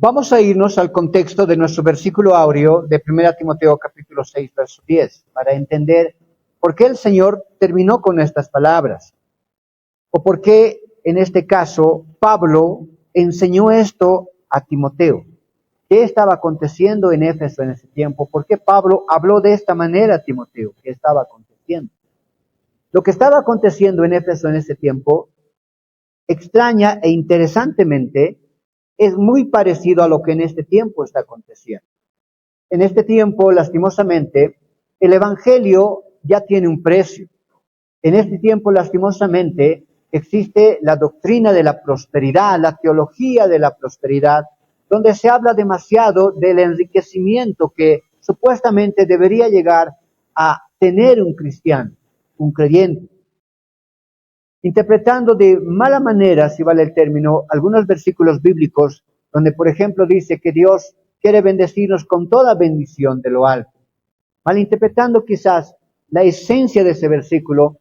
Vamos a irnos al contexto de nuestro versículo áureo de 1 Timoteo capítulo 6, verso 10, para entender por qué el Señor terminó con estas palabras, o por qué en este caso Pablo enseñó esto a Timoteo. ¿Qué estaba aconteciendo en Éfeso en ese tiempo? ¿Por qué Pablo habló de esta manera a Timoteo? ¿Qué estaba aconteciendo? Lo que estaba aconteciendo en Éfeso en ese tiempo, extraña e interesantemente, es muy parecido a lo que en este tiempo está aconteciendo. En este tiempo, lastimosamente, el Evangelio ya tiene un precio. En este tiempo, lastimosamente, existe la doctrina de la prosperidad, la teología de la prosperidad, donde se habla demasiado del enriquecimiento que supuestamente debería llegar a tener un cristiano, un creyente, interpretando de mala manera, si vale el término, algunos versículos bíblicos, donde por ejemplo dice que Dios quiere bendecirnos con toda bendición de lo alto. Malinterpretando quizás la esencia de ese versículo,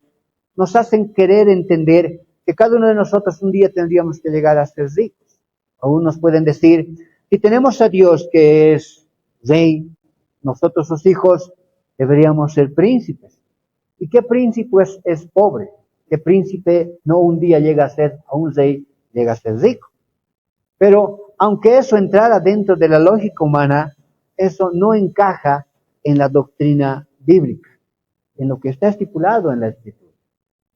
nos hacen querer entender que cada uno de nosotros un día tendríamos que llegar a ser ricos. Aún nos pueden decir, si tenemos a Dios que es rey, nosotros sus hijos deberíamos ser príncipes. ¿Y qué príncipe es pobre? ¿Qué príncipe no un día llega a ser, a un rey, llega a ser rico? Pero aunque eso entrara dentro de la lógica humana, eso no encaja en la doctrina bíblica, en lo que está estipulado en la Escritura.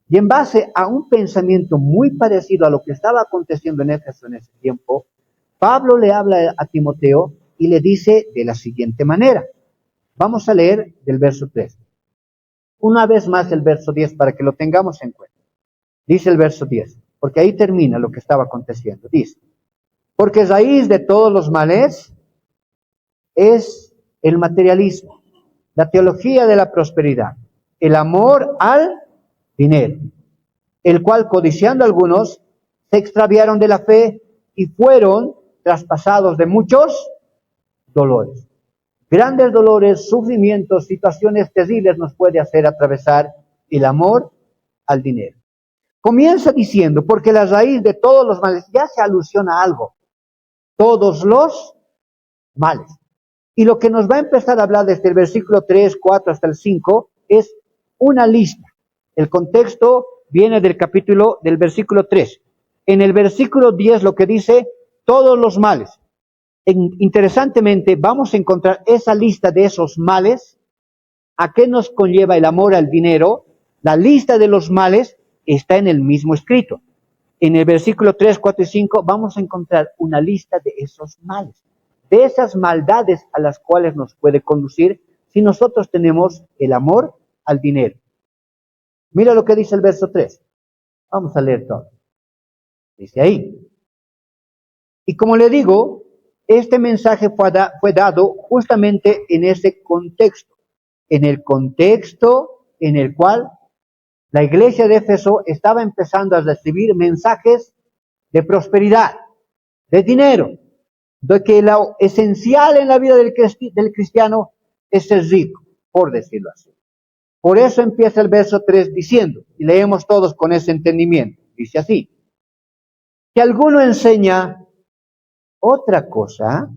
Y en base a un pensamiento muy parecido a lo que estaba aconteciendo en Éfeso en ese tiempo, Pablo le habla a Timoteo y le dice de la siguiente manera. Vamos a leer del verso 3. Una vez más el verso 10 para que lo tengamos en cuenta. Dice el verso 10, porque ahí termina lo que estaba aconteciendo. Dice, porque raíz de todos los males es el materialismo, la teología de la prosperidad, el amor al dinero, el cual codiciando algunos se extraviaron de la fe y fueron traspasados de muchos dolores. Grandes dolores, sufrimientos, situaciones terribles nos puede hacer atravesar el amor al dinero. Comienza diciendo, porque la raíz de todos los males, ya se alusiona a algo, todos los males. Y lo que nos va a empezar a hablar desde el versículo 3, 4 hasta el 5 es una lista. El contexto viene del versículo 3. En el versículo 10 lo que dice, todos los males. Interesantemente, vamos a encontrar esa lista de esos males. ¿A qué nos conlleva el amor al dinero? La lista de los males está en el mismo escrito. En el versículo 3, 4 y 5 vamos a encontrar una lista de esos males, de esas maldades a las cuales nos puede conducir si nosotros tenemos el amor al dinero. Mira lo que dice el verso 3. Vamos a leer todo. Dice ahí. Y como le digo, este mensaje fue dado justamente en ese contexto, en el contexto en el cual la iglesia de Éfeso estaba empezando a recibir mensajes de prosperidad, de dinero, de que lo esencial en la vida del cristiano es ser rico, por decirlo así. Por eso empieza el verso 3 diciendo, y leemos todos con ese entendimiento, dice así, que alguno enseña otra cosa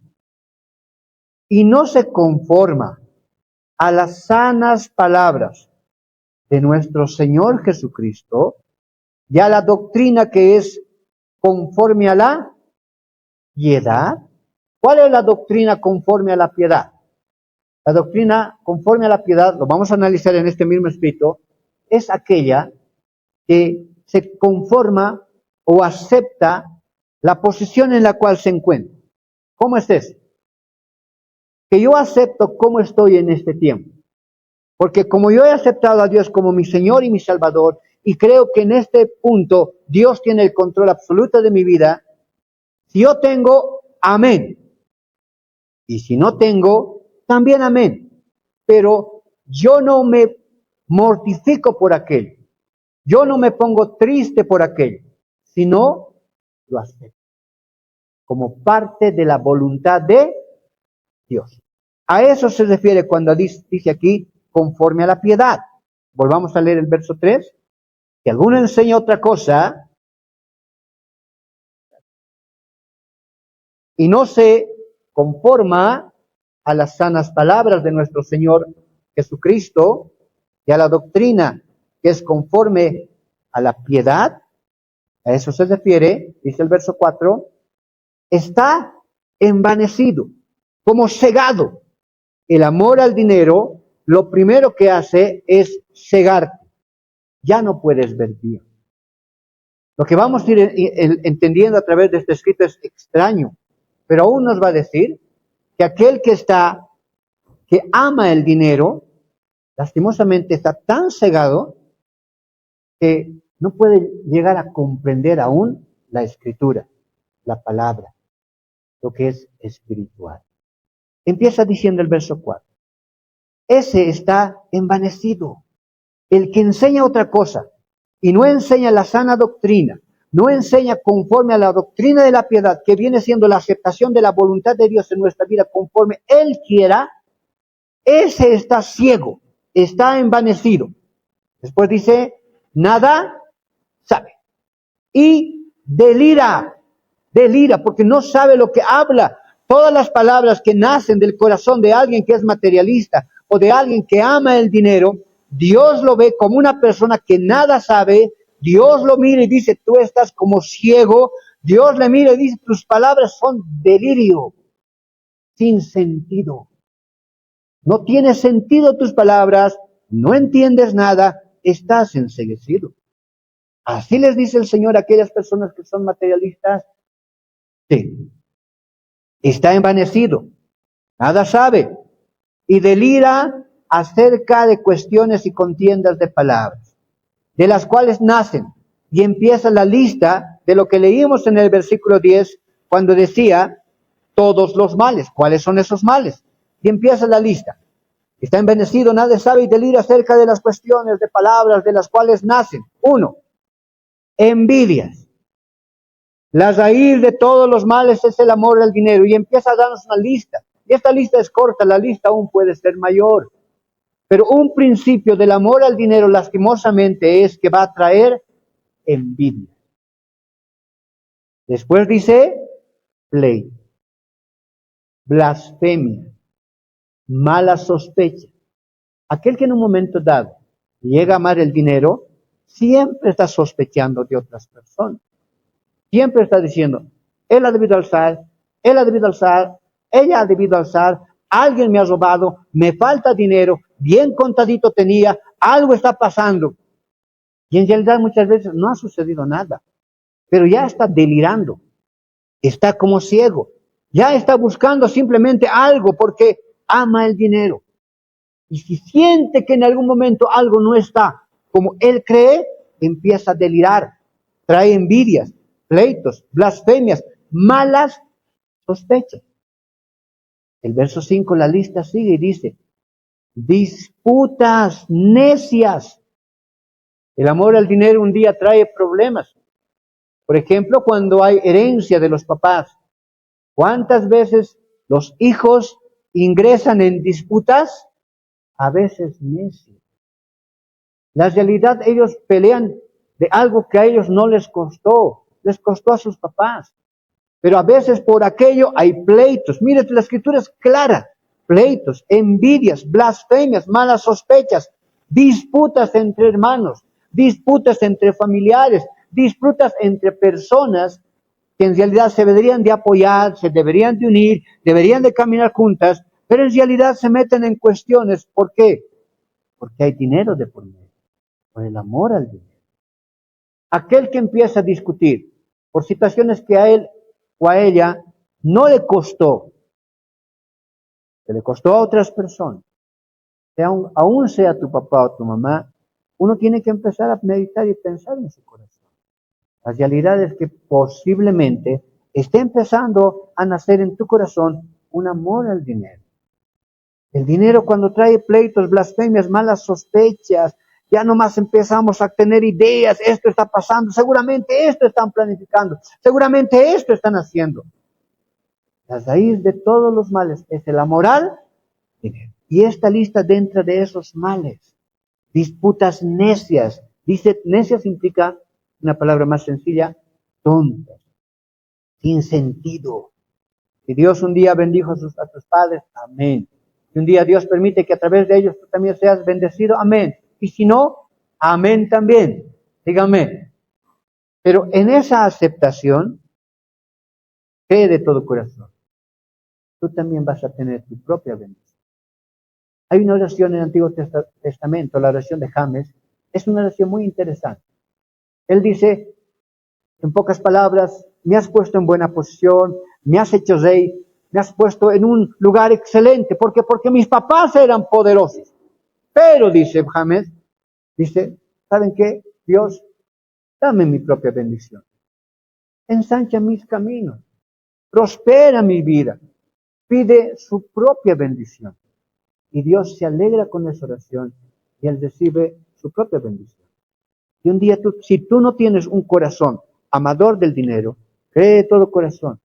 y no se conforma a las sanas palabras de nuestro Señor Jesucristo y a la doctrina que es conforme a la piedad. ¿Cuál es la doctrina conforme a la piedad? La doctrina conforme a la piedad, lo vamos a analizar en este mismo escrito, es aquella que se conforma o acepta la posición en la cual se encuentra. ¿Cómo es eso? Que yo acepto cómo estoy en este tiempo. Porque como yo he aceptado a Dios como mi Señor y mi Salvador, y creo que en este punto Dios tiene el control absoluto de mi vida, si yo tengo, amén. Y si no tengo, también amén. Pero yo no me mortifico por aquello. Yo no me pongo triste por aquello, sino lo acepto como parte de la voluntad de Dios. A eso se refiere cuando dice aquí, conforme a la piedad. Volvamos a leer el verso 3. Si alguno enseña otra cosa, y no se conforma a las sanas palabras de nuestro Señor Jesucristo y a la doctrina que es conforme a la piedad, a eso se refiere, dice el verso 4, está envanecido, como cegado. El amor al dinero, lo primero que hace es cegarte. Ya no puedes ver bien. Lo que vamos a ir entendiendo a través de este escrito es extraño, pero aún nos va a decir que aquel que ama el dinero, lastimosamente está tan cegado que no puede llegar a comprender aún la escritura, la palabra, lo que es espiritual. Empieza diciendo el verso 4. Ese está envanecido. El que enseña otra cosa y no enseña la sana doctrina, no enseña conforme a la doctrina de la piedad, que viene siendo la aceptación de la voluntad de Dios en nuestra vida conforme Él quiera, ese está ciego, está envanecido. Después dice, nada sabe. Y delira porque no sabe lo que habla. Todas las palabras que nacen del corazón de alguien que es materialista o de alguien que ama el dinero, Dios lo ve como una persona que nada sabe. Dios lo mira y dice, tú estás como ciego. Dios le mira y dice, tus palabras son delirio, sin sentido. No tiene sentido tus palabras, no entiendes nada, estás enceguecido. Así les dice el Señor a aquellas personas que son materialistas. Sí, está envanecido, nada sabe y delira acerca de cuestiones y contiendas de palabras, de las cuales nacen. Y empieza la lista de lo que leímos en el versículo 10, cuando decía todos los males. ¿Cuáles son esos males? Y empieza la lista. Está envanecido, nada sabe y delira acerca de las cuestiones de palabras de las cuales nacen. 1. Envidias. La raíz de todos los males es el amor al dinero. Y empieza a darnos una lista. Y esta lista es corta, la lista aún puede ser mayor. Pero un principio del amor al dinero, lastimosamente, es que va a traer envidia. Después dice pleito, blasfemia, mala sospecha. Aquel que en un momento dado llega a amar el dinero, siempre está sospechando de otras personas. Siempre está diciendo, él ha debido alzar, él ha debido alzar, ella ha debido alzar, alguien me ha robado, me falta dinero, bien contadito tenía, algo está pasando. Y en realidad muchas veces no ha sucedido nada, pero ya está delirando, está como ciego, ya está buscando simplemente algo porque ama el dinero. Y si siente que en algún momento algo no está como él cree, empieza a delirar, trae envidias, pleitos, blasfemias, malas sospechas. El verso 5, la lista sigue y dice, disputas necias. El amor al dinero un día trae problemas. Por ejemplo, cuando hay herencia de los papás, ¿cuántas veces los hijos ingresan en disputas? A veces necias. La realidad, ellos pelean de algo que a ellos no les costó a sus papás. Pero a veces por aquello hay pleitos. Mire, la escritura es clara. Pleitos, envidias, blasfemias, malas sospechas, disputas entre hermanos, disputas entre familiares, disputas entre personas que en realidad se deberían de apoyar, se deberían de unir, deberían de caminar juntas, pero en realidad se meten en cuestiones. ¿Por qué? Porque hay dinero de por medio, por el amor al dinero. Aquel que empieza a discutir por situaciones que a él o a ella no le costó, que le costó a otras personas, aún sea tu papá o tu mamá, uno tiene que empezar a meditar y pensar en su corazón. La realidad es que posiblemente esté empezando a nacer en tu corazón un amor al dinero. El dinero cuando trae pleitos, blasfemias, malas sospechas, ya nomás empezamos a tener ideas, esto está pasando, seguramente esto están planificando, seguramente esto están haciendo. La raíz de todos los males es el amor al dinero. Y esta lista dentro de esos males. Disputas necias. Dice, necias implica, una palabra más sencilla, tontas, sin sentido. Si Dios un día bendijo a tus padres, amén. Si un día Dios permite que a través de ellos tú también seas bendecido, amén. Y si no, amén también. Dígame. Pero en esa aceptación, cree de todo corazón. Tú también vas a tener tu propia bendición. Hay una oración en el Antiguo Testamento, la oración de James. Es una oración muy interesante. Él dice, en pocas palabras, me has puesto en buena posición, me has hecho rey, me has puesto en un lugar excelente. ¿Por qué? Porque mis papás eran poderosos. Pero, dice James, dice, ¿saben qué? Dios, dame mi propia bendición. Ensancha mis caminos. Prospera mi vida. Pide su propia bendición. Y Dios se alegra con esa oración y Él recibe su propia bendición. Y un día si tú no tienes un corazón amador del dinero, cree de todo corazón,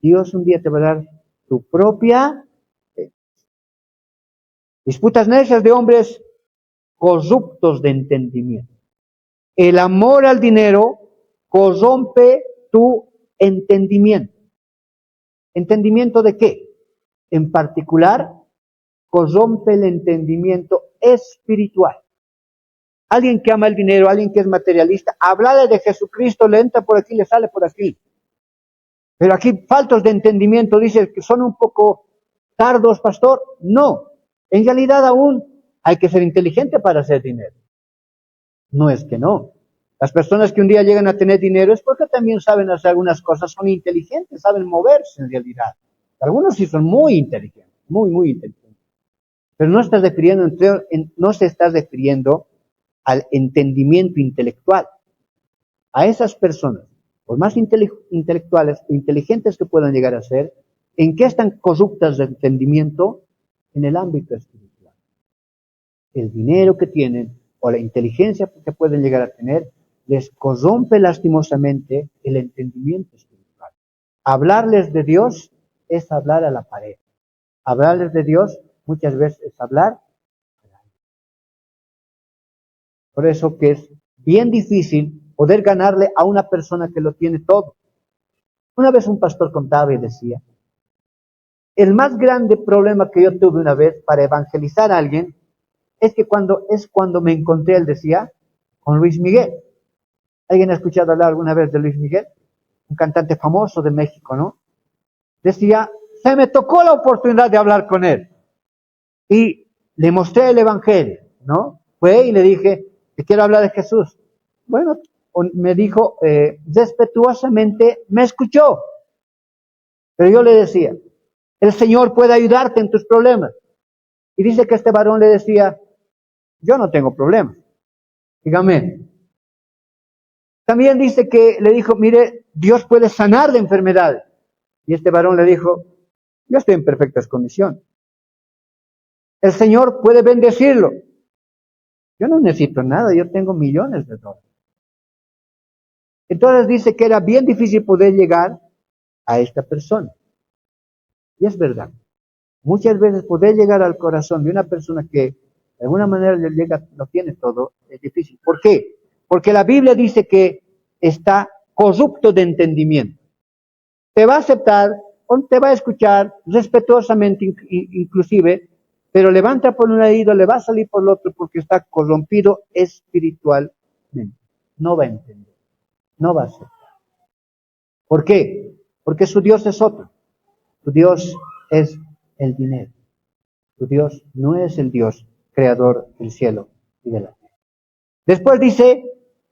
Dios un día te va a dar tu propia disputas necias de hombres corruptos de entendimiento. El amor al dinero corrompe tu entendimiento. ¿Entendimiento de qué? En particular, corrompe el entendimiento espiritual. Alguien que ama el dinero, alguien que es materialista, hablarle de Jesucristo, le entra por aquí, le sale por aquí. Pero aquí, faltos de entendimiento, dice que son un poco tardos, pastor. No, en realidad aún hay que ser inteligente para hacer dinero. No es que no. Las personas que un día llegan a tener dinero es porque también saben hacer algunas cosas, son inteligentes, saben moverse en realidad. Algunos sí son muy inteligentes, muy inteligentes. Pero no no se está refiriendo al entendimiento intelectual. A esas personas, por más intelectuales o inteligentes que puedan llegar a ser, ¿en qué están corruptas de entendimiento? En el ámbito espiritual. El dinero que tienen o la inteligencia que pueden llegar a tener les corrompe lastimosamente el entendimiento espiritual. Hablarles de Dios es hablar a la pared. Hablarles de Dios muchas veces es hablar. Por eso que es bien difícil poder ganarle a una persona que lo tiene todo. Una vez un pastor contaba y decía, el más grande problema que yo tuve una vez para evangelizar a alguien es cuando me encontré, él decía, con Luis Miguel. ¿Alguien ha escuchado hablar alguna vez de Luis Miguel? Un cantante famoso de México, ¿no? Decía, se me tocó la oportunidad de hablar con él. Y le mostré el evangelio, ¿no? Fue y le dije, te quiero hablar de Jesús. Bueno, me dijo, respetuosamente, me escuchó. Pero yo le decía, el Señor puede ayudarte en tus problemas. Y dice que este varón le decía, yo no tengo problemas. Dígame. También dice que le dijo, mire, Dios puede sanar de enfermedades. Y este varón le dijo, yo estoy en perfectas condiciones. El Señor puede bendecirlo. Yo no necesito nada, yo tengo millones de dólares. Entonces dice que era bien difícil poder llegar a esta persona. Y es verdad. Muchas veces poder llegar al corazón de una persona que de alguna manera le llega, lo tiene todo, es difícil. ¿Por qué? Porque la Biblia dice que está corrupto de entendimiento. Te va a aceptar, o te va a escuchar respetuosamente inclusive, pero levanta por un lado, le va a salir por el otro porque está corrompido espiritualmente. No va a entender, no va a aceptar. ¿Por qué? Porque su Dios es otro. Su Dios es el dinero. Su Dios no es el Dios creador del cielo y de la tierra. Después dice,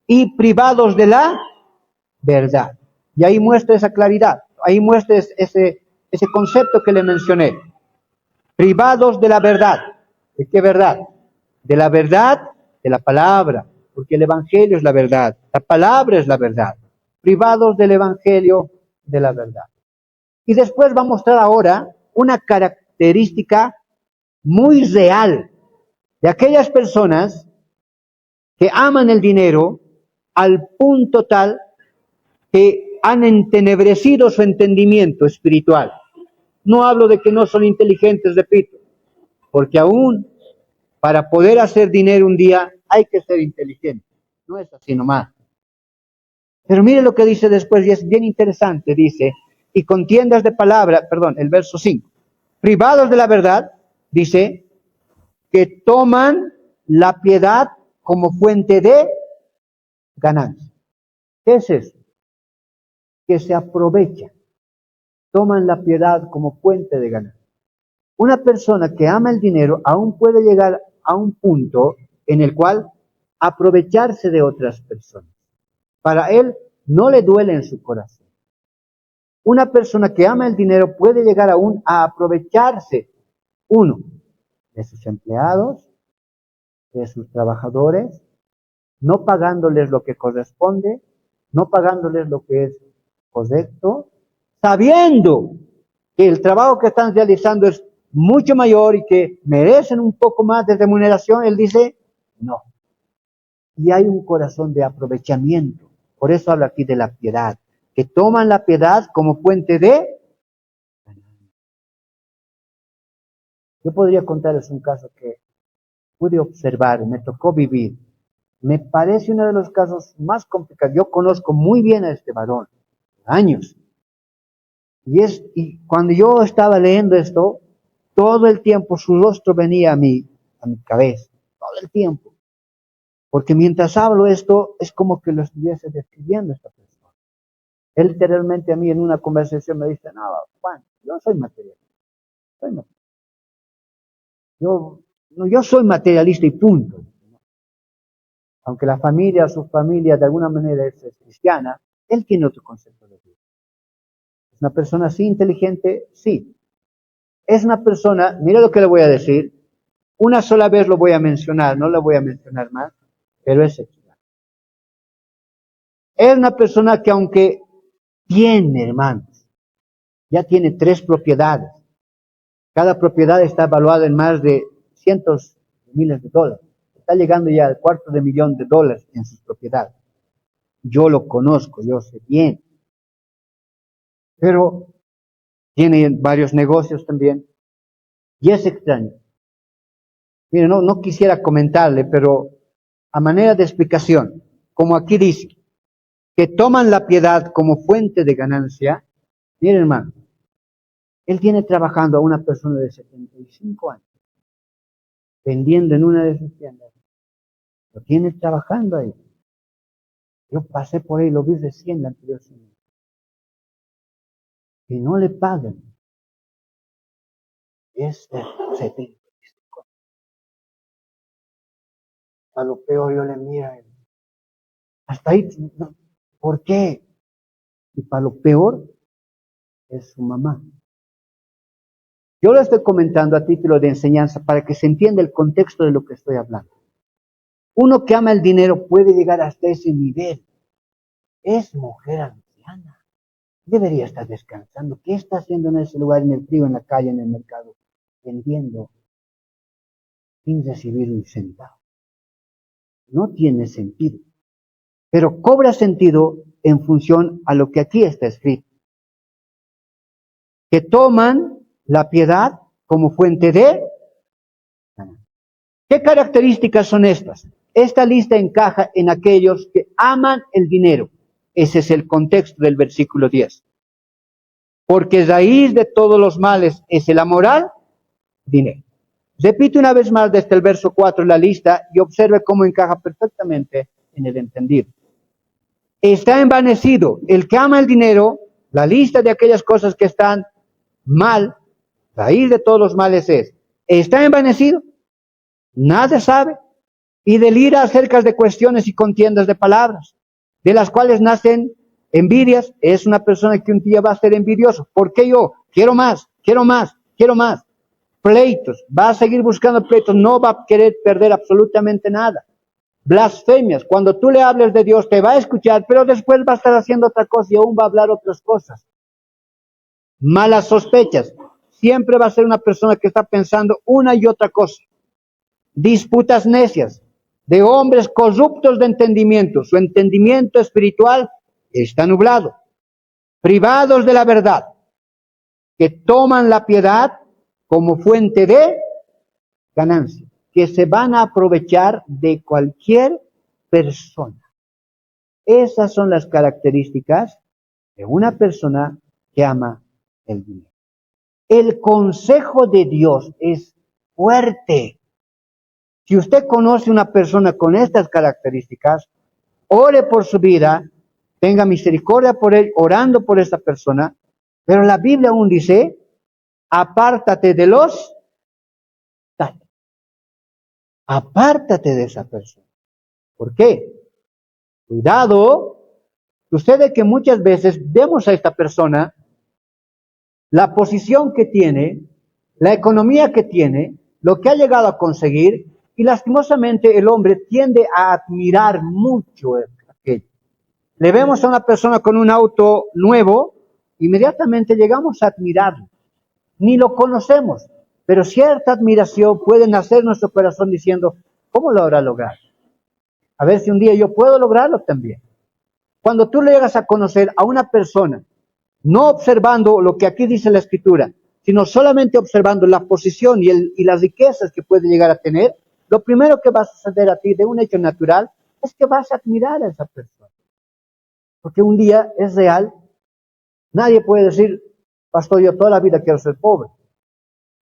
y privados de la verdad. Y ahí muestra esa claridad, ahí muestra ese concepto que le mencioné. Privados de la verdad. ¿De qué verdad? De la verdad de la palabra, porque el Evangelio es la verdad, la palabra es la verdad. Privados del Evangelio de la verdad. Y después va a mostrar ahora una característica muy real de aquellas personas que aman el dinero al punto tal que han entenebrecido su entendimiento espiritual. No hablo de que no son inteligentes, repito, porque aún para poder hacer dinero un día hay que ser inteligente. No es así nomás. Pero mire lo que dice después, y es bien interesante. Dice, y contiendas de palabra, perdón, el verso 5. Privados de la verdad, dice, que toman la piedad como fuente de ganancia. ¿Qué es eso? Que se aprovechan, toman la piedad como fuente de ganancia. Una persona que ama el dinero aún puede llegar a un punto en el cual aprovecharse de otras personas. Para él no le duele en su corazón. Una persona que ama el dinero puede llegar aún a aprovecharse, uno, de sus empleados, de sus trabajadores, no pagándoles lo que corresponde, no pagándoles lo que es correcto, sabiendo que el trabajo que están realizando es mucho mayor y que merecen un poco más de remuneración, él dice, no. Y hay un corazón de aprovechamiento. Por eso habla aquí de la piedad, que toman la piedad como fuente de... Yo podría contarles un caso que pude observar, me tocó vivir. Me parece uno de los casos más complicados. Yo conozco muy bien a este varón, años. Y cuando yo estaba leyendo esto, todo el tiempo su rostro venía a mi cabeza, todo el tiempo. Porque mientras hablo esto, es como que lo estuviese describiendo esta persona. Él literalmente a mí en una conversación me dice, no, Juan, yo soy materialista. Yo soy materialista y punto. Aunque la familia, su familia de alguna manera es cristiana, él tiene otro concepto de Dios. ¿Es una persona así inteligente? Sí. Es una persona, mira lo que le voy a decir, una sola vez lo voy a mencionar, no lo voy a mencionar más, pero es sexual. Es una persona que aunque tiene, hermanos, ya tiene 3 propiedades. Cada propiedad está evaluada en más de cientos de miles de dólares. Está llegando ya al $250,000 en sus propiedades. Yo lo conozco, yo sé bien. Pero tiene varios negocios también. Y es extraño. Mire, no quisiera comentarle, pero a manera de explicación, como aquí dice, que toman la piedad como fuente de ganancia. Miren, hermano, él tiene trabajando a una persona de 75 años, vendiendo en una de sus tiendas. Lo tiene trabajando ahí. Yo pasé por ahí, lo vi recién la anterior semana. Y no le pagan. Es de 75. A lo peor yo le miro. Hasta ahí, no, ¿por qué? Y para lo peor es su mamá. Yo lo estoy comentando a título de enseñanza para que se entienda el contexto de lo que estoy hablando. Uno que ama el dinero puede llegar hasta ese nivel. Es mujer anciana. Debería estar descansando. ¿Qué está haciendo en ese lugar, en el frío, en la calle, en el mercado? Vendiendo sin recibir un centavo. No tiene sentido. Pero cobra sentido en función a lo que aquí está escrito. Que toman la piedad como fuente de... ¿Qué características son estas? Esta lista encaja en aquellos que aman el dinero. Ese es el contexto del versículo 10. Porque raíz de todos los males es el amoral, dinero. Repite una vez más desde el verso 4 la lista y observe cómo encaja perfectamente en el entendido. Está envanecido el que ama el dinero, la lista de aquellas cosas que están mal, raíz de todos los males es, está envanecido, nada sabe, y delira acerca de cuestiones y contiendas de palabras, de las cuales nacen envidias. Es una persona que un día va a ser envidioso. ¿Por qué yo? Quiero más, quiero más, quiero más. Pleitos, va a seguir buscando pleitos, no va a querer perder absolutamente nada. Blasfemias, cuando tú le hables de Dios te va a escuchar, pero después va a estar haciendo otra cosa y aún va a hablar otras cosas. Malas sospechas, siempre va a ser una persona que está pensando una y otra cosa. Disputas necias, de hombres corruptos de entendimiento, su entendimiento espiritual está nublado. Privados de la verdad, que toman la piedad como fuente de ganancia, que se van a aprovechar de cualquier persona. Esas son las características de una persona que ama el dinero. El consejo de Dios es fuerte. Si usted conoce una persona con estas características, ore por su vida, tenga misericordia por él, orando por esta persona, pero la Biblia aún dice, apártate de los tales. Apártate de esa persona. ¿Por qué? Cuidado, sucede que muchas veces vemos a esta persona, la posición que tiene, la economía que tiene, lo que ha llegado a conseguir, y lastimosamente el hombre tiende a admirar mucho aquello. Le vemos a una persona con un auto nuevo, inmediatamente llegamos a admirarlo. Ni lo conocemos, pero cierta admiración puede nacer en nuestro corazón diciendo, ¿cómo lo habrá logrado? A ver si un día yo puedo lograrlo también. Cuando tú le llegas a conocer a una persona, no observando lo que aquí dice la Escritura, sino solamente observando la posición y las riquezas que puede llegar a tener, lo primero que va a suceder a ti de un hecho natural es que vas a admirar a esa persona. Porque un día es real, nadie puede decir, pastor, yo toda la vida quiero ser pobre.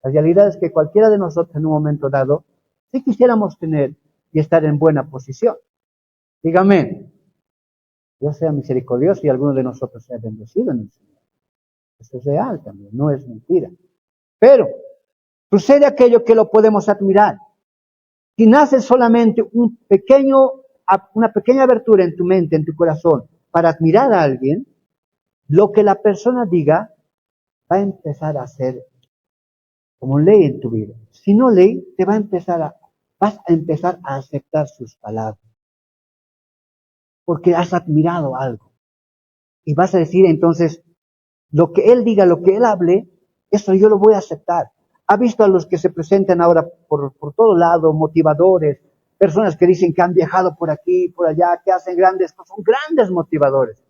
La realidad es que cualquiera de nosotros en un momento dado, si quisiéramos tener y estar en buena posición. Dígame, Dios sea misericordioso y alguno de nosotros sea bendecido en el Señor. Eso es real también, no es mentira. Pero sucede aquello que lo podemos admirar. Si nace solamente una pequeña abertura en tu mente, en tu corazón, para admirar a alguien, lo que la persona diga va a empezar a ser como ley en tu vida. Si no ley, vas a empezar a aceptar sus palabras. Porque has admirado algo. Y vas a decir entonces, lo que él diga, lo que él hable, eso yo lo voy a aceptar. ¿Ha visto a los que se presentan ahora por todo lado, motivadores, personas que dicen que han viajado por aquí, por allá, que hacen grandes cosas, son grandes motivadores?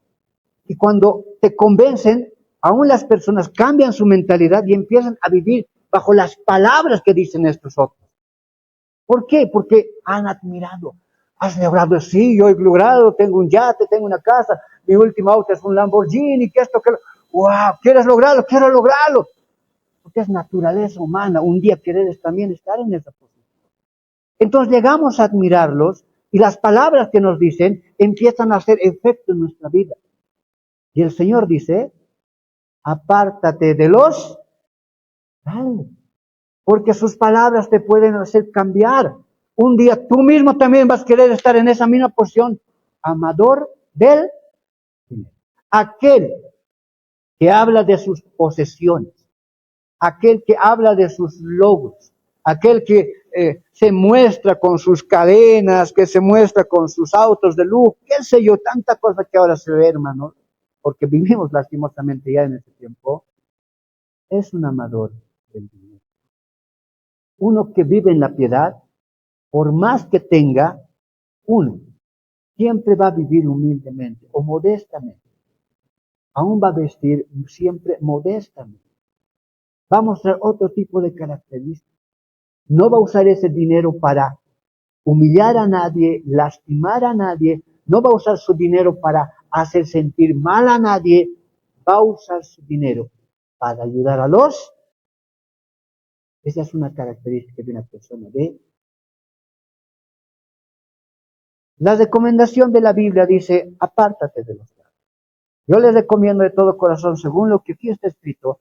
Y cuando te convencen, aún las personas cambian su mentalidad y empiezan a vivir bajo las palabras que dicen estos otros. ¿Por qué? Porque han admirado. Has logrado, sí, yo he logrado, tengo un yate, tengo una casa, mi último auto es un Lamborghini, que esto, que lo... ¡Wow! ¿Quieres lograrlo? ¡Quiero lograrlo! Porque es naturaleza humana, un día querer también estar en esa posición. Entonces llegamos a admirarlos y las palabras que nos dicen empiezan a hacer efecto en nuestra vida. Y el Señor dice, apártate de los tales, porque sus palabras te pueden hacer cambiar. Un día tú mismo también vas a querer estar en esa misma posición, amador del dinero. Aquel que habla de sus posesiones, aquel que habla de sus logros, aquel que se muestra con sus cadenas, que se muestra con sus autos de lujo, qué sé yo, tanta cosa que ahora se ve, hermanos, porque vivimos lastimosamente ya en ese tiempo, es un amador del dinero. Uno que vive en la piedad, por más que tenga, uno siempre va a vivir humildemente o modestamente. Aún va a vestir siempre modestamente. Va a mostrar otro tipo de características. No va a usar ese dinero para humillar a nadie, lastimar a nadie. No va a usar su dinero para hacer sentir mal a nadie. Va a usar su dinero para ayudar a los. Esa es una característica de una persona de. La recomendación de la Biblia dice, apártate de los malos. Yo les recomiendo de todo corazón, según lo que aquí está escrito,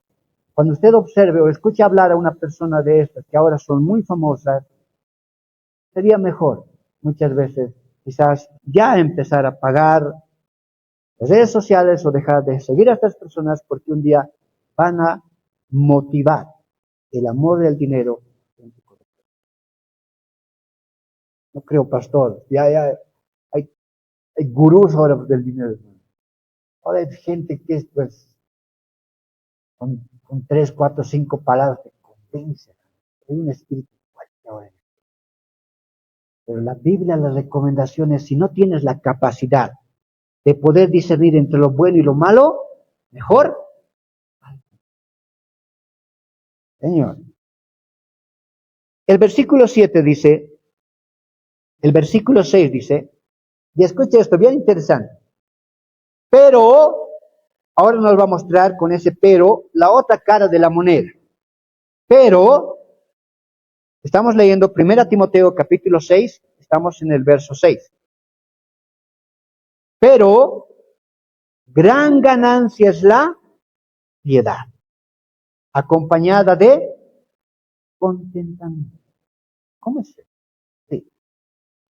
cuando usted observe o escuche hablar a una persona de estas que ahora son muy famosas, sería mejor muchas veces quizás ya empezar a pagar las redes sociales o dejar de seguir a estas personas porque un día van a motivar el amor del dinero en tu corazón. No creo, pastor, ya hay gurús ahora del dinero. Ahora hay gente que es pues con 3, 4, 5 palabras te convence. Hay un espíritu fuerte ahora. Pero la Biblia, las recomendaciones, si no tienes la capacidad de poder discernir entre lo bueno y lo malo, mejor. Señor. El versículo 7 dice, el versículo 6 dice, y escuche esto, bien interesante. Pero Ahora nos va a mostrar con ese pero la otra cara de la moneda. Pero, estamos leyendo 1 Timoteo capítulo 6, estamos en el verso 6. Pero, gran ganancia es la piedad, acompañada de contentamiento. ¿Cómo es eso? Sí.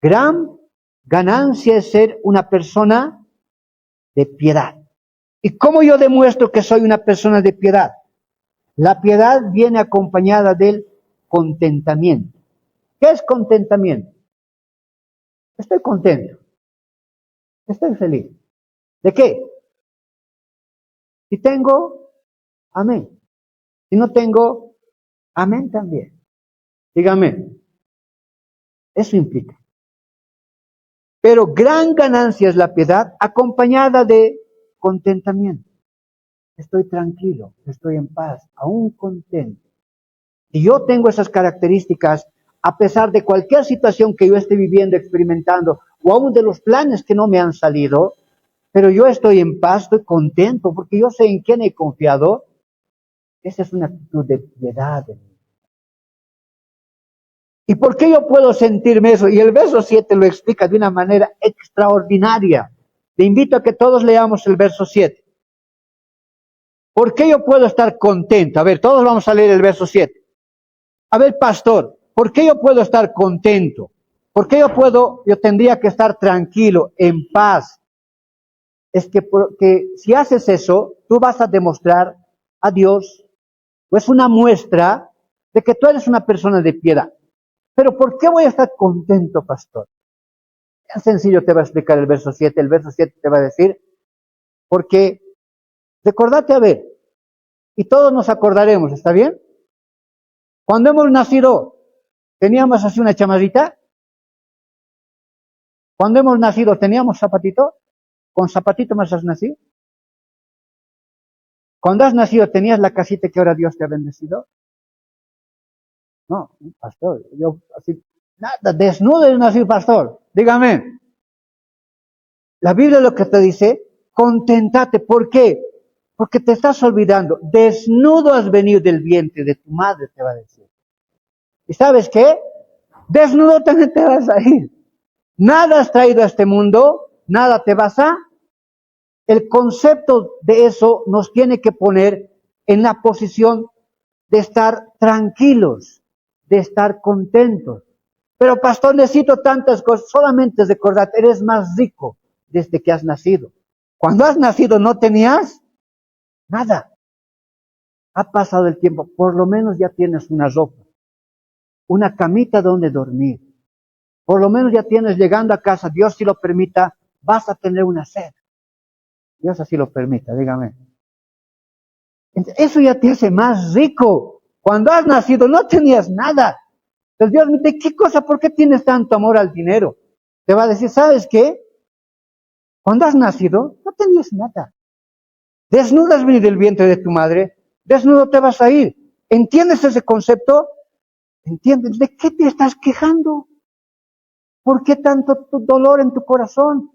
Gran ganancia es ser una persona de piedad. ¿Y cómo yo demuestro que soy una persona de piedad? La piedad viene acompañada del contentamiento. ¿Qué es contentamiento? Estoy contento. Estoy feliz. ¿De qué? Si tengo, amén. Si no tengo, amén también. Dígame. Eso implica. Pero gran ganancia es la piedad acompañada de contentamiento. Estoy tranquilo, estoy en paz, aún contento. Si yo tengo esas características, a pesar de cualquier situación que yo esté viviendo, experimentando, o aún de los planes que no me han salido, pero yo estoy en paz, estoy contento, porque yo sé en quién he confiado, esa es una actitud de piedad. ¿Y por qué yo puedo sentirme eso? Y el verso 7 lo explica de una manera extraordinaria. Te invito a que todos leamos el verso 7. ¿Por qué yo puedo estar contento? A ver, todos vamos a leer el verso 7. A ver, pastor, ¿por qué yo puedo estar contento? ¿Por qué yo tendría que estar tranquilo, en paz? Es que porque si haces eso, tú vas a demostrar a Dios, pues una muestra de que tú eres una persona de piedad. Pero ¿por qué voy a estar contento, pastor? Tan sencillo te va a explicar el verso 7. El verso 7 te va a decir, porque recordate a ver, y todos nos acordaremos, ¿está bien? Cuando hemos nacido, teníamos así una chamarrita. Cuando hemos nacido, teníamos zapatito. Con zapatito más has nacido. Cuando has nacido, tenías la casita que ahora Dios te ha bendecido. No, pastor, yo así, nada, desnudo he nacido, pastor. Dígame. La Biblia lo que te dice, contentate. ¿Por qué? Porque te estás olvidando. Desnudo has venido del vientre de tu madre, te va a decir. ¿Y sabes qué? Desnudo también te vas a ir. Nada has traído a este mundo, nada te vas a. El concepto de eso nos tiene que poner en la posición de estar tranquilos, de estar contentos. Pero pastor, necesito tantas cosas. Solamente recordar, eres más rico desde que has nacido. Cuando has nacido no tenías nada. Ha pasado el tiempo, por lo menos ya tienes una ropa, una camita donde dormir. Por lo menos ya tienes llegando a casa, Dios si lo permita, vas a tener una sed. Dios así lo permita, dígame. Eso ya te hace más rico. Cuando has nacido no tenías nada. Entonces Dios me dice, ¿qué cosa? ¿Por qué tienes tanto amor al dinero? Te va a decir, ¿sabes qué? Cuando has nacido no tenías nada. Desnudo has venido del vientre de tu madre, desnudo te vas a ir. ¿Entiendes ese concepto? ¿Entiendes? ¿De qué te estás quejando? ¿Por qué tanto dolor en tu corazón?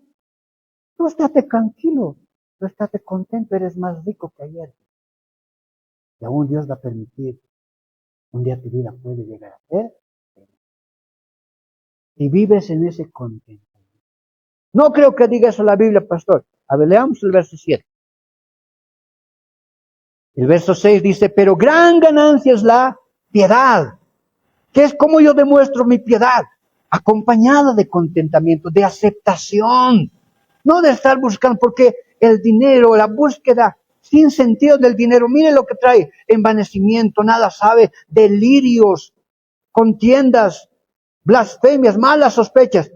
Tú estate tranquilo, tú estate contento, eres más rico que ayer. Y aún Dios va a permitir, un día tu vida puede llegar a ser. Y vives en ese contento. No creo que diga eso la Biblia, pastor. A ver, leamos el verso 7. El verso 6 dice, pero gran ganancia es la piedad, que es como yo demuestro mi piedad, acompañada de contentamiento, de aceptación, no de estar buscando, porque el dinero, la búsqueda sin sentido del dinero, mire lo que trae, envanecimiento, nada sabe, delirios, contiendas, blasfemias, malas sospechas.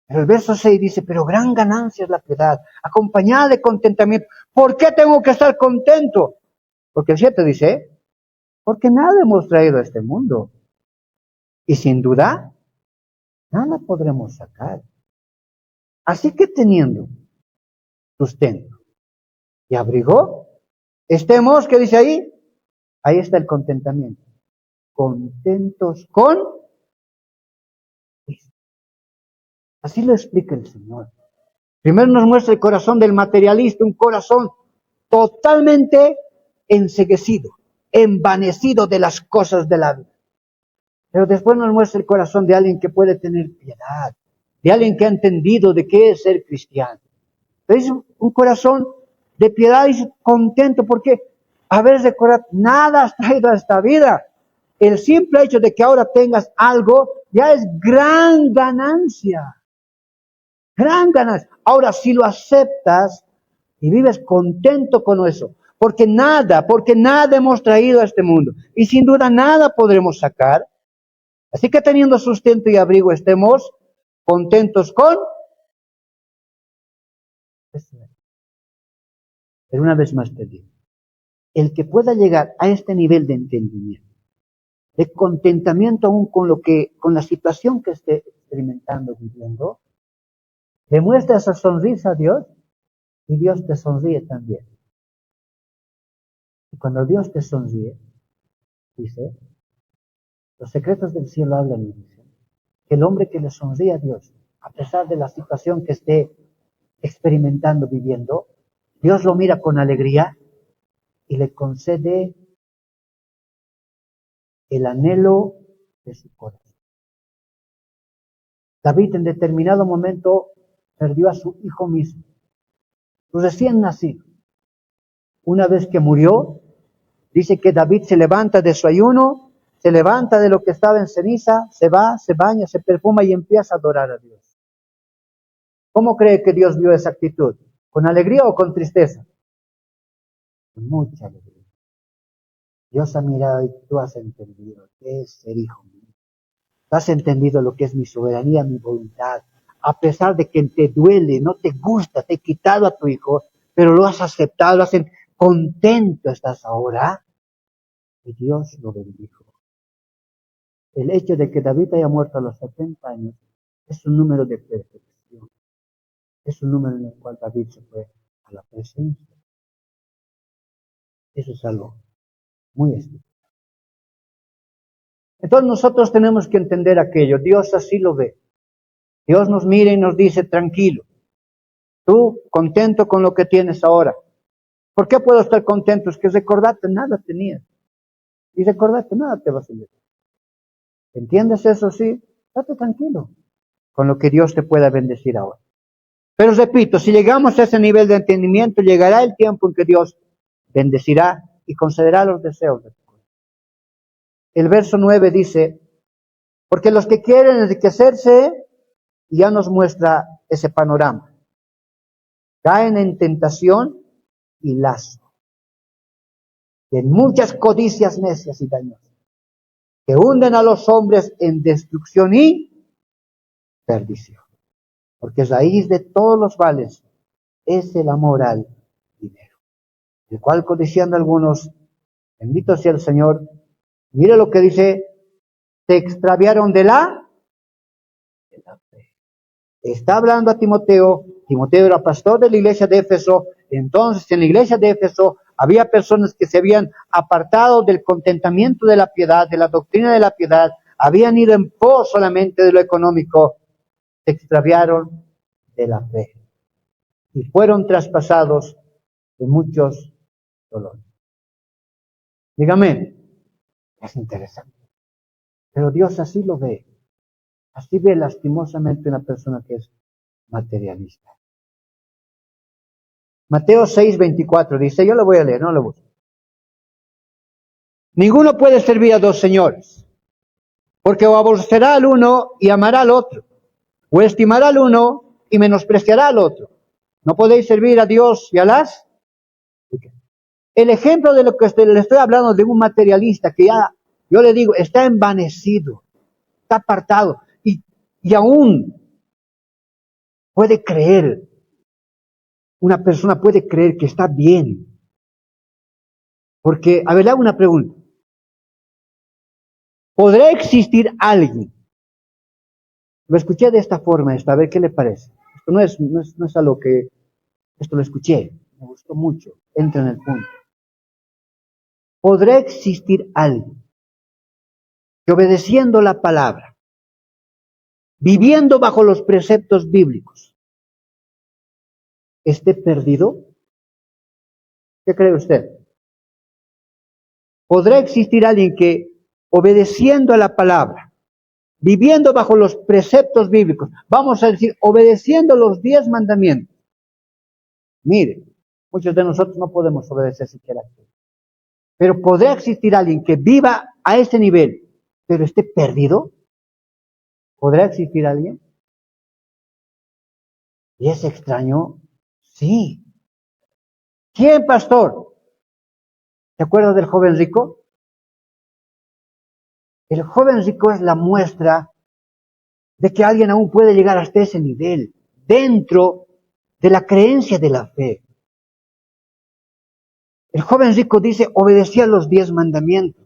El verso 6 dice, pero gran ganancia es la piedad, acompañada de contentamiento. ¿Por qué tengo que estar contento? Porque el 7 dice, porque nada hemos traído a este mundo. Y sin duda, nada podremos sacar. Así que teniendo sustento y abrigo, estemos, ¿qué dice ahí? Ahí está el contentamiento. Contentos con Cristo. Así lo explica el Señor. Primero nos muestra el corazón del materialista, un corazón totalmente enceguecido, envanecido de las cosas de la vida. Pero después nos muestra el corazón de alguien que puede tener piedad, de alguien que ha entendido de qué es ser cristiano. Es un corazón de piedad y contento porque haber recordado, nada has traído a esta vida. El simple hecho de que ahora tengas algo ya es gran ganancia. Gran ganancia. Ahora, si lo aceptas y vives contento con eso, porque nada hemos traído a este mundo y sin duda nada podremos sacar. Así que teniendo sustento y abrigo estemos contentos con. Pero una vez más te digo, el que pueda llegar a este nivel de entendimiento, de contentamiento aún con la situación que esté experimentando, viviendo, demuestra esa sonrisa a Dios y Dios te sonríe también. Y cuando Dios te sonríe, dice, los secretos del cielo hablan y dicen, que el hombre que le sonríe a Dios, a pesar de la situación que esté experimentando, viviendo, Dios lo mira con alegría y le concede el anhelo de su corazón. David en determinado momento perdió a su hijo mismo, su recién nacido. Una vez que murió, dice que David se levanta de su ayuno, se levanta de lo que estaba en ceniza, se va, se baña, se perfuma y empieza a adorar a Dios. ¿Cómo cree que Dios vio esa actitud? ¿Con alegría o con tristeza? Con mucha alegría. Dios ha mirado y tú has entendido qué es ser hijo mío. Tú has entendido lo que es mi soberanía, mi voluntad. A pesar de que te duele, no te gusta, te he quitado a tu hijo, pero lo has aceptado, lo has contento estás ahora. Y Dios lo bendijo. El hecho de que David haya muerto a los 70 años es un número de perfección. Es un número en el cual David se fue a la presencia. Eso es algo muy especial. Entonces nosotros tenemos que entender aquello. Dios así lo ve. Dios nos mira y nos dice, tranquilo, tú contento con lo que tienes ahora. ¿Por qué puedo estar contento? Es que recordate, nada tenías. Y recordate, nada te va a salir. ¿Entiendes eso? Sí, estate tranquilo con lo que Dios te pueda bendecir ahora. Pero repito, si llegamos a ese nivel de entendimiento, llegará el tiempo en que Dios bendecirá y concederá los deseos de tu corazón. El verso 9 dice, porque los que quieren enriquecerse, ya nos muestra ese panorama, caen en tentación y lazo, en muchas codicias necias y dañosas, que hunden a los hombres en destrucción y perdición. Porque raíz de todos los males es el amor al dinero, el cual codiciando algunos, bendito sea el Señor, mire lo que dice, se extraviaron de la fe. Está hablando a Timoteo. Timoteo era pastor de la iglesia de Éfeso. Entonces, en la iglesia de Éfeso había personas que se habían apartado del contentamiento de la piedad, de la doctrina de la piedad, habían ido en pos solamente de lo económico, se extraviaron de la fe y fueron traspasados de muchos dolores. Dígame, es interesante. Pero Dios así lo ve. Así ve lastimosamente una persona que es materialista. Mateo 6:24 dice, yo lo voy a leer, no lo busco. Ninguno puede servir a dos señores, porque o aborrecerá al uno y amará al otro, o estimará al uno y menospreciará al otro. No podéis servir a Dios y a las. El ejemplo de lo que le estoy hablando de un materialista que ya, yo le digo, está envanecido, está apartado y aún puede creer, una persona puede creer que está bien. Porque, a ver, le hago una pregunta. ¿Podrá existir alguien? Lo escuché de esta forma, a ver qué le parece. Esto no es algo que, esto lo escuché, me gustó mucho, entra en el punto. ¿Podrá existir alguien que obedeciendo la palabra, viviendo bajo los preceptos bíblicos, esté perdido? ¿Qué cree usted? ¿Podrá existir alguien que, obedeciendo a la palabra, viviendo bajo los preceptos bíblicos, vamos a decir, obedeciendo los 10 mandamientos? Mire, muchos de nosotros no podemos obedecer siquiera aquí. Pero ¿podrá existir alguien que viva a ese nivel, pero esté perdido? ¿Podrá existir alguien? ¿Y es extraño? Sí. ¿Quién, pastor? ¿Te acuerdas del joven rico? El joven rico es la muestra de que alguien aún puede llegar hasta ese nivel, dentro de la creencia de la fe. El joven rico dice, obedecía los 10 mandamientos,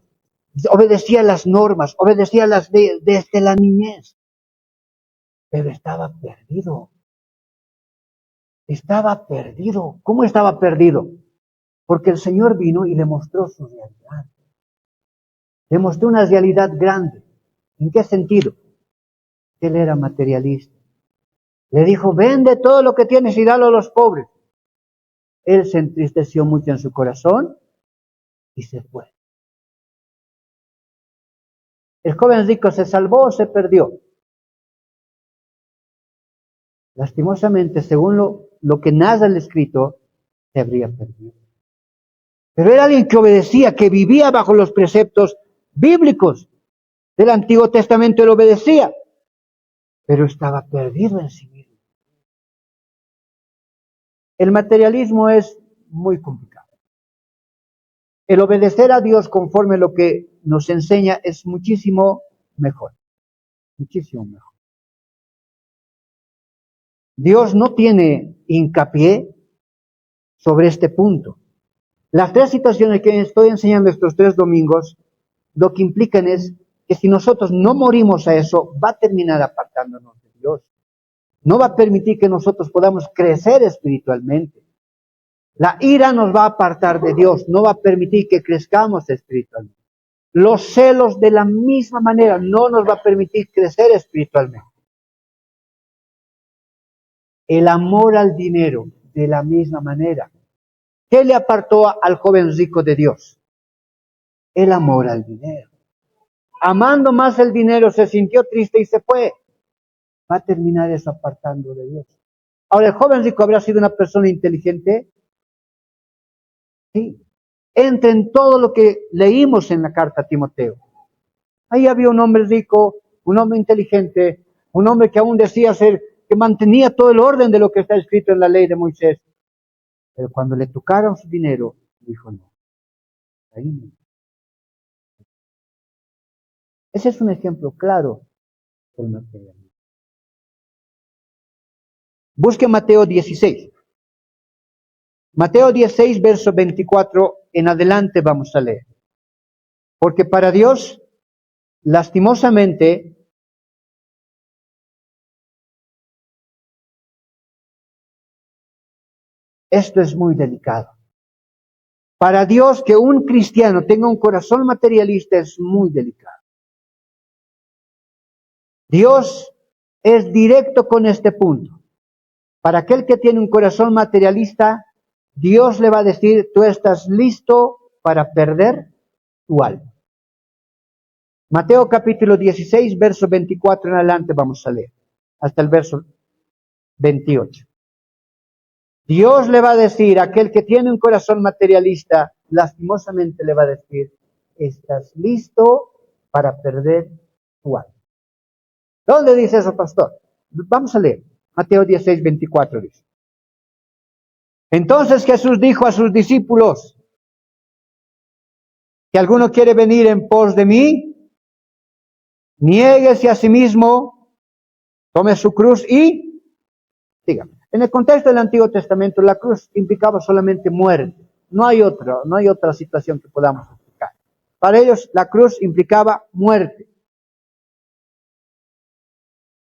obedecía las normas, obedecía las desde la niñez, pero estaba perdido. Estaba perdido. ¿Cómo estaba perdido? Porque el Señor vino y le mostró su realidad. Le mostró una realidad grande. ¿En qué sentido? Él era materialista. Le dijo, vende todo lo que tienes y dalo a los pobres. Él se entristeció mucho en su corazón y se fue. ¿El joven rico se salvó o se perdió? Lastimosamente, según lo que narra el escrito, se habría perdido. Pero era alguien que obedecía, que vivía bajo los preceptos bíblicos del Antiguo Testamento. Él obedecía, pero estaba perdido en sí mismo. El materialismo es muy complicado. El obedecer a Dios conforme a lo que nos enseña es muchísimo mejor. Muchísimo mejor. Dios no tiene hincapié sobre este punto. Las 3 situaciones que estoy enseñando estos 3 domingos, lo que implican es que si nosotros no morimos a eso, va a terminar apartándonos de Dios. No va a permitir que nosotros podamos crecer espiritualmente. La ira nos va a apartar de Dios, no va a permitir que crezcamos espiritualmente. Los celos de la misma manera no nos va a permitir crecer espiritualmente. El amor al dinero de la misma manera. ¿Qué le apartó al joven rico de Dios? El amor al dinero. Amando más el dinero, se sintió triste y se fue. Va a terminar eso apartando de Dios. Ahora, ¿el joven rico habrá sido una persona inteligente? Sí. Entra en todo lo que leímos en la carta a Timoteo. Ahí había un hombre rico, un hombre inteligente, un hombre que aún decía ser, que mantenía todo el orden de lo que está escrito en la ley de Moisés. Pero cuando le tocaron su dinero, dijo no. Ahí no. Ese es un ejemplo claro del materialismo. Busque Mateo 16. Mateo 16, verso 24 en adelante vamos a leer. Porque para Dios, lastimosamente, esto es muy delicado. Para Dios, que un cristiano tenga un corazón materialista es muy delicado. Dios es directo con este punto. Para aquel que tiene un corazón materialista, Dios le va a decir, tú estás listo para perder tu alma. Mateo capítulo 16, verso 24 en adelante vamos a leer, hasta el verso 28. Dios le va a decir a aquel que tiene un corazón materialista, lastimosamente le va a decir, estás listo para perder tu alma. ¿Dónde dice eso, pastor? Vamos a leer. Mateo 16, 24 dice. Entonces Jesús dijo a sus discípulos, si alguno quiere venir en pos de mí, niéguese a sí mismo, tome su cruz y sígame. En el contexto del Antiguo Testamento, la cruz implicaba solamente muerte. No hay otra situación que podamos explicar. Para ellos, la cruz implicaba muerte.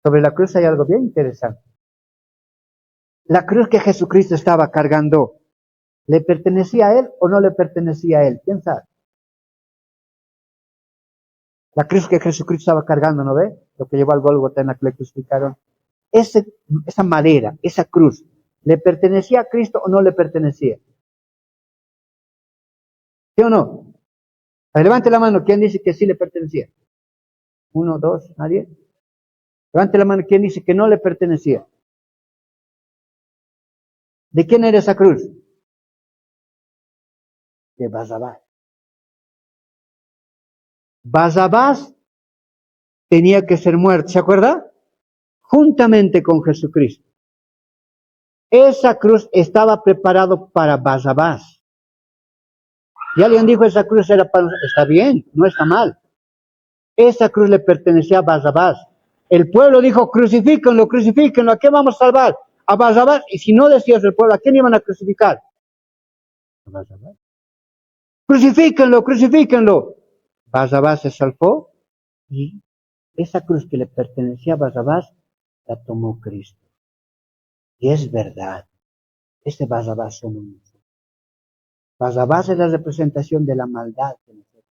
Sobre la cruz hay algo bien interesante. La cruz que Jesucristo estaba cargando, ¿le pertenecía a él o no le pertenecía a él? ¿Quién sabe? La cruz que Jesucristo estaba cargando, ¿no ve? Lo que llevó al Gólgota en la que le crucificaron. Esa madera, esa cruz, ¿le pertenecía a Cristo o no le pertenecía? ¿Sí o no? A ver, levante la mano, ¿quién dice que sí le pertenecía? Uno, dos, nadie. Levante la mano, ¿quién dice que no le pertenecía? ¿De quién era esa cruz? De Basabás. Basabás tenía que ser muerto, ¿se acuerda? Juntamente con Jesucristo. Esa cruz estaba preparado para Basabás. Y alguien dijo, esa cruz era para... Está bien, no está mal. Esa cruz le pertenecía a Basabás. El pueblo dijo, crucifíquenlo, crucifíquenlo, ¿a qué vamos a salvar? A Basabás. Y si no decías el pueblo, ¿a quién iban a crucificar? A Basabás. Crucifíquenlo, crucifíquenlo. Basabás se salvó y esa cruz que le pertenecía a Basabás la tomó Cristo. Y es verdad, ese Basabás somos nosotros. Basabás es la representación de la maldad que nosotros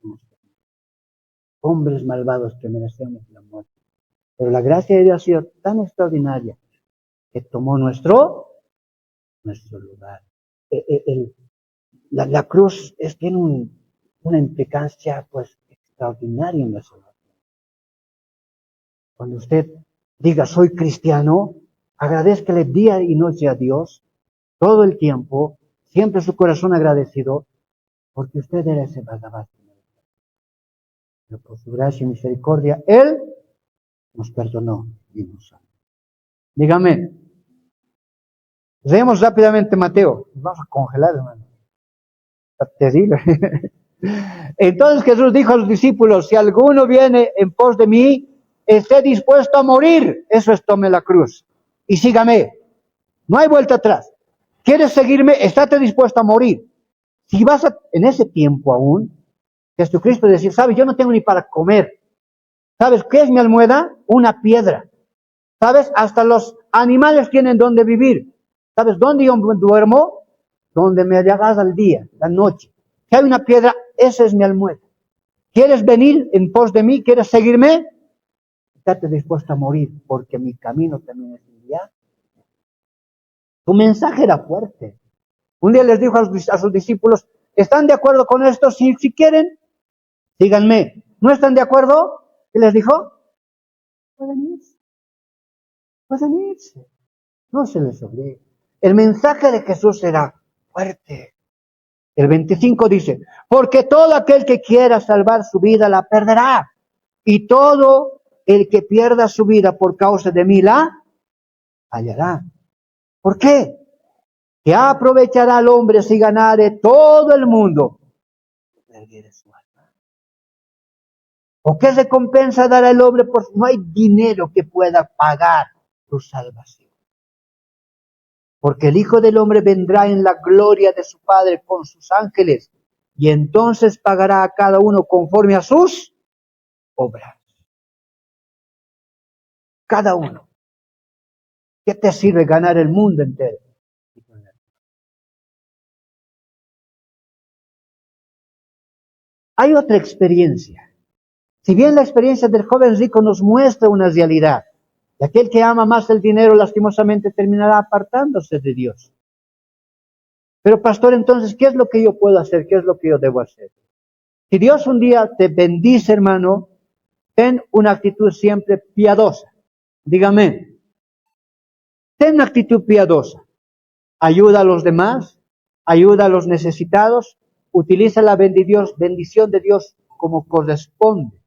somos. Hombres malvados que merecemos la muerte. Pero la gracia de Dios ha sido tan extraordinaria que tomó nuestro lugar. La cruz tiene una implicancia pues extraordinaria en la salvación. Cuando usted diga soy cristiano, agradezcale día y noche a Dios, todo el tiempo, siempre su corazón agradecido, porque usted era ese Basabás. Pero por su gracia y misericordia, Él nos perdonó y nos amó. Dígame, leemos rápidamente Mateo. Vamos a congelar, hermano. Está terrible. Entonces Jesús dijo a los discípulos, si alguno viene en pos de mí, esté dispuesto a morir. Eso es, tome la cruz y sígame. No hay vuelta atrás. ¿Quieres seguirme? Estate dispuesto a morir. Si vas en ese tiempo aún, Jesucristo decía, ¿sabes? Yo no tengo ni para comer. ¿Sabes qué es mi almohada? Una piedra. ¿Sabes? Hasta los animales tienen donde vivir. ¿Sabes dónde yo duermo? Donde me hagas al día, la noche. Si hay una piedra, esa es mi almohada. ¿Quieres venir en pos de mí? ¿Quieres seguirme? Estate dispuesto a morir, porque mi camino también es un día. Su mensaje era fuerte. Un día les dijo a sus discípulos, ¿están de acuerdo con esto? Si quieren, síganme. ¿No están de acuerdo? ¿Qué les dijo? Pueden irse. Pueden irse. No se les obliga. El mensaje de Jesús era fuerte. El 25 dice, porque todo aquel que quiera salvar su vida la perderá. Y todo el que pierda su vida por causa de mí la hallará. ¿Por qué? ¿Qué aprovechará al hombre si ganare todo el mundo? Perdiere su alma. ¿O qué recompensa dará el hombre? Pues no hay dinero que pueda pagar tu salvación. Porque el Hijo del Hombre vendrá en la gloria de su Padre con sus ángeles, y entonces pagará a cada uno conforme a sus obras. Cada uno. ¿Qué te sirve ganar el mundo entero? Hay otra experiencia. Si bien la experiencia del joven rico nos muestra una realidad, y aquel que ama más el dinero lastimosamente terminará apartándose de Dios. Pero pastor, entonces, ¿qué es lo que yo puedo hacer? ¿Qué es lo que yo debo hacer? Si Dios un día te bendice, hermano, ten una actitud siempre piadosa. Dígame, ten una actitud piadosa. Ayuda a los demás, ayuda a los necesitados, utiliza la bendición de Dios como corresponde.